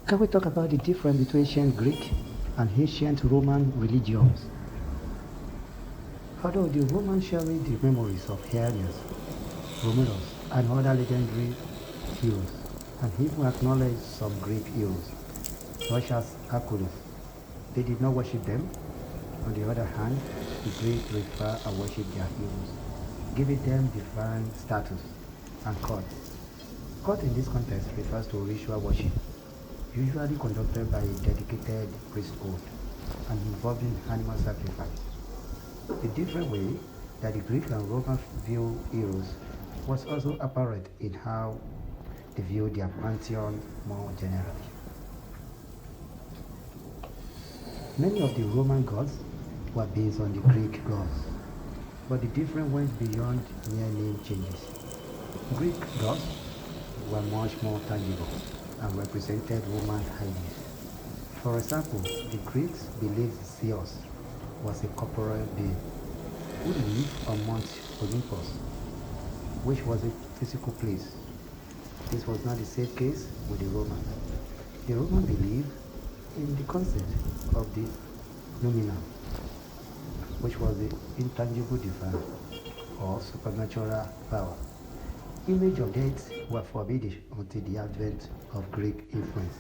Can we talk about the difference between ancient Greek and ancient Roman religions? Although the Romans cherish the memories of Aeneas, Romulus, and other legendary heroes, and even acknowledge some Greek heroes, such as Hercules, they did not worship them. On the other hand, the Greeks refer and worship their heroes, giving them divine status and cult. Cult in this context refers to ritual worship, usually conducted by a dedicated priesthood and involving animal sacrifice. The different way that the Greek and Roman view heroes was also apparent in how they view their pantheon more generally. Many of the Roman gods were based on the Greek gods, but the difference went beyond mere name changes. Greek gods were much more tangible and represented Roman ideas. For example, the Greeks believed Zeus was a corporeal being who lived on Mount Olympus, which was a physical place. This was not the same case with the Romans. The Romans believed in the concept of the noumenon, which was the intangible divine or supernatural power. Image of death were forbidden until the advent of Greek influence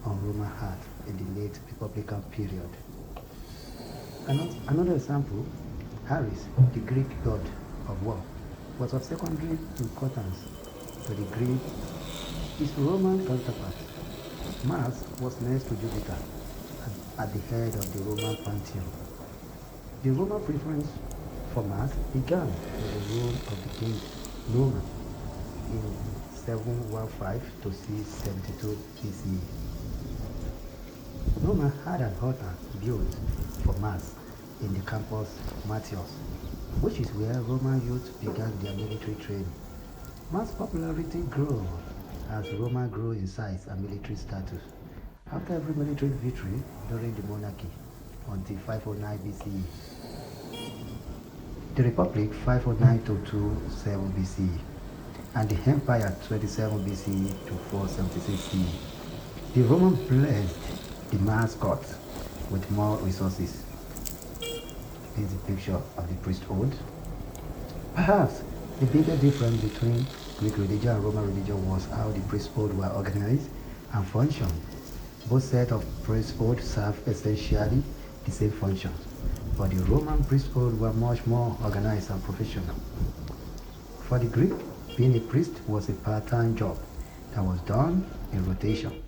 on Roman art in the late Republican period. Another example, Ares, the Greek god of war, was of secondary importance to the Greek. His Roman counterpart, Mars, was next to Jupiter at the head of the Roman pantheon. The Roman preference for Mars began with the rule of the king Numa in 715 to 672 BCE. Numa had an altar built for Mars in the Campus Martius, which is where Roman youth began their military training. Mars' popularity grew as Rome grew in size and military status. After every military victory during the monarchy until 509 BCE, the Republic 509 to 27 BCE, and the Empire 27 BCE to 476 CE. The Romans blessed the Mars gods with more resources. This is a picture of the priesthood. Perhaps the bigger difference between Greek religion and Roman religion was how the priesthood were organized and functioned. Both sets of priesthood served essentially the same functions, but the Roman priesthood were much more organized and professional. For the Greek, being a priest was a part-time job that was done in rotation.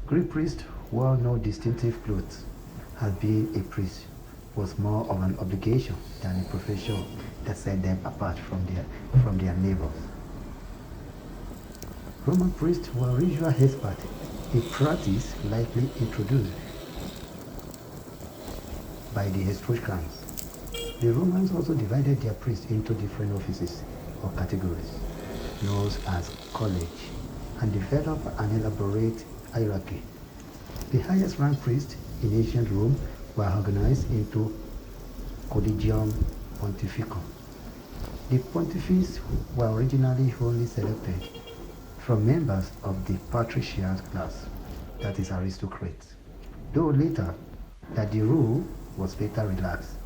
Greek priests wore no distinctive clothes, as being a priest was more of an obligation than a profession that set them apart from their neighbors. Roman priests were ritual experts, a practice likely introduced by the Etruscans. The Romans also divided their priests into different offices or categories, known as college, and developed an elaborate hierarchy. The highest ranked priests in ancient Rome were organized into Collegium Pontificum. The pontiffs were originally only selected from members of the patrician class, that is aristocrats, though later that the rule was later relaxed.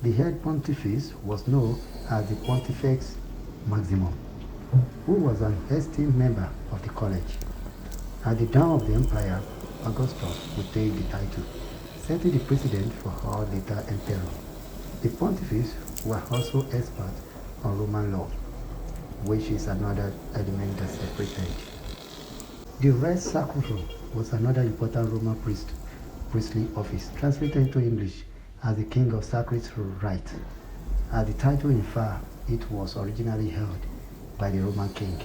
The head pontifex was known as the Pontifex Maximum, who was an esteemed member of the college. At the dawn of the empire, Augustus would take the title, setting the precedent for all later emperors. The pontifex were also experts on Roman law, which is another element that separated. The res sacrorum was another important Roman priestly office, translated into English as the king of sacred right. As the title infers, it was originally held by the Roman king.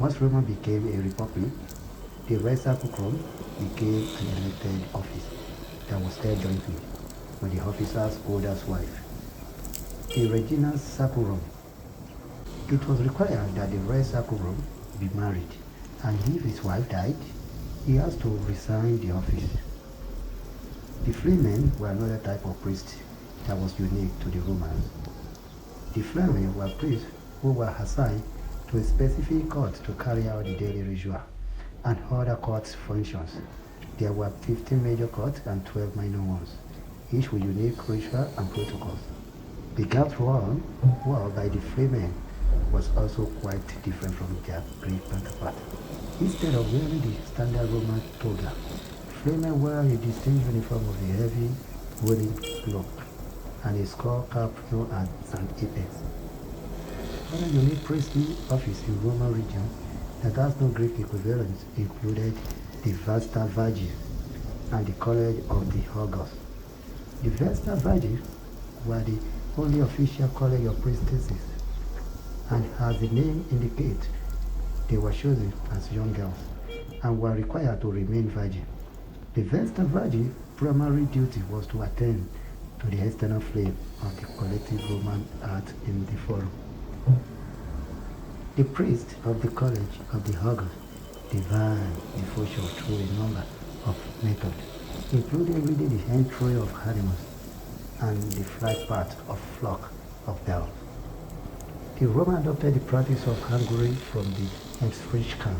Once Rome became a republic, the res sacrorum became an elected office that was held jointly with the officer's older wife. The Regina Sacrorum. It was required that the res sacrorum be married, and if his wife died, he has to resign the office. The freemen were another type of priest that was unique to the Romans. The freemen were priests who were assigned to a specific court to carry out the daily ritual and other court functions. There were 15 major courts and 12 minor ones, each with unique ritual and protocols. The Gaps one by the freemen was also quite different from their Greek counterpart. Instead of wearing the standard Roman toga, freemen wear a distinct uniform of a heavy woolen cloak and a skull cap known as an apex. Other unique priestly office in Roman region that has no Greek equivalent included the Vesta Virgin and the College of the August. The Vesta Virgin were the only official college of priestesses, and as the name indicates, they were chosen as young girls and were required to remain virgin. The Vesta Virgin primary duty was to attend to the external flame of the collective Roman art in the forum. The priest of the College of the August divine devotion through a number of methods, including reading the entry of animals and the flight path of flock of bells. The Roman adopted the practice of hanging from the Etruscan,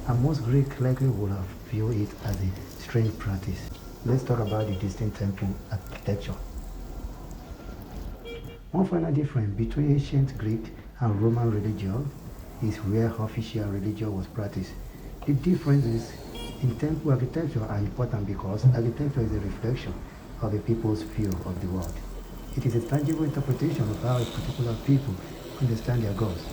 and most Greeks likely would have viewed it as a strange practice. Let's talk about the distinct temple architecture. One final difference between ancient Greek and Roman religion is where official religion was practiced. The differences in temple architecture are important because architecture is a reflection of a people's view of the world. It is a tangible interpretation of how a particular people understand their gods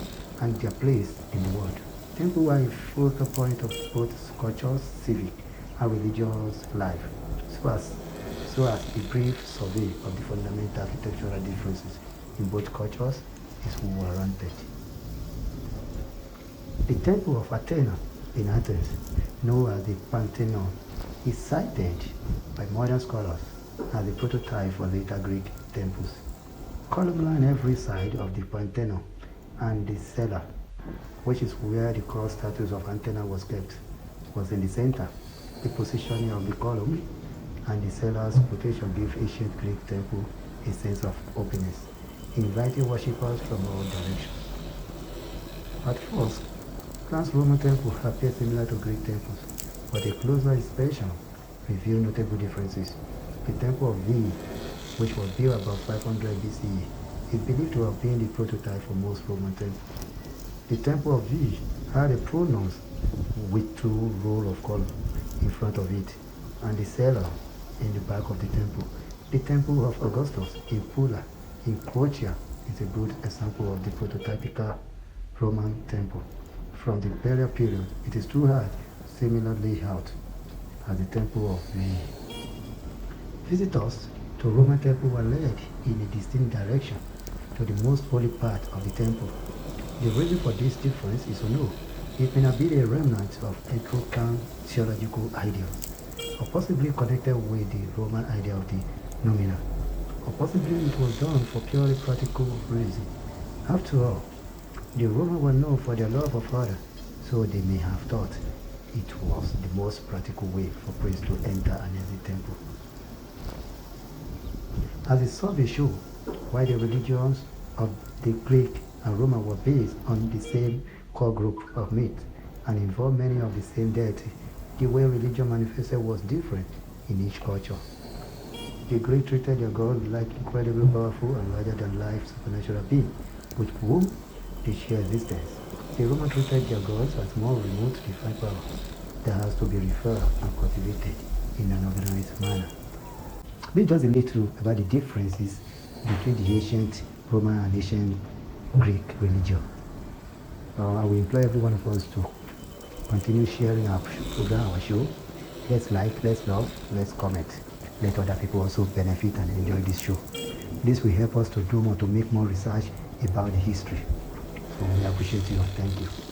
and their place in the world. Temples are a focal point of both cultural, civic, and religious life, so as a brief survey of the fundamental architectural differences in both cultures is warranted. The Temple of Athena in Athens, known as the Pantheon, is cited by modern scholars as a prototype for later Greek temples. Columns line every side of the Pantheon, and the cella, which is where the cross statue of Athena was kept, was in the center. The positioning of the column and the cellar's quotation give ancient Greek temple a sense of openness, inviting worshippers from all directions. At first, glance Roman temples appear similar to Greek temples, but a closer inspection reveals notable differences. The Temple of Veii, which was built about 500 BCE, is believed to have been the prototype for most Roman temples. The Temple of Veii had a pronaos with two rows of columns in front of it, and the cella in the back of the temple. The Temple of Augustus in Pula, in Croatia, is a good example of the prototypical Roman temple. From the imperial period, it is too hard, similar layout as the Temple of Veii. Visitors to Roman temple were led in a distinct direction to the most holy part of the temple. The reason for this difference is unknown. It may have been a remnant of Etruscan theological ideals, or possibly connected with the Roman idea of the noumena, or possibly it was done for purely practical reasons. After all, the Romans were known for their love of order, so they may have thought it was the most practical way for priests to enter and exit temple. As the survey shows, while the religions of the Greek and Roman were based on the same core group of myths and involved many of the same deities, the way religion manifested was different in each culture. The Greeks treated their gods like incredibly powerful and larger-than-life supernatural beings, with whom they share existence. The Romans treated their gods as more remote, defined power that has to be referred and cultivated in an organized manner. This is just a little about the differences between the ancient Roman and ancient Greek religion. I will implore every one of us to continue sharing our program, our show. Let's like, let's love, let's comment. Let other people also benefit and enjoy this show. This will help us to do more, to make more research about the history. So we appreciate you. Thank you.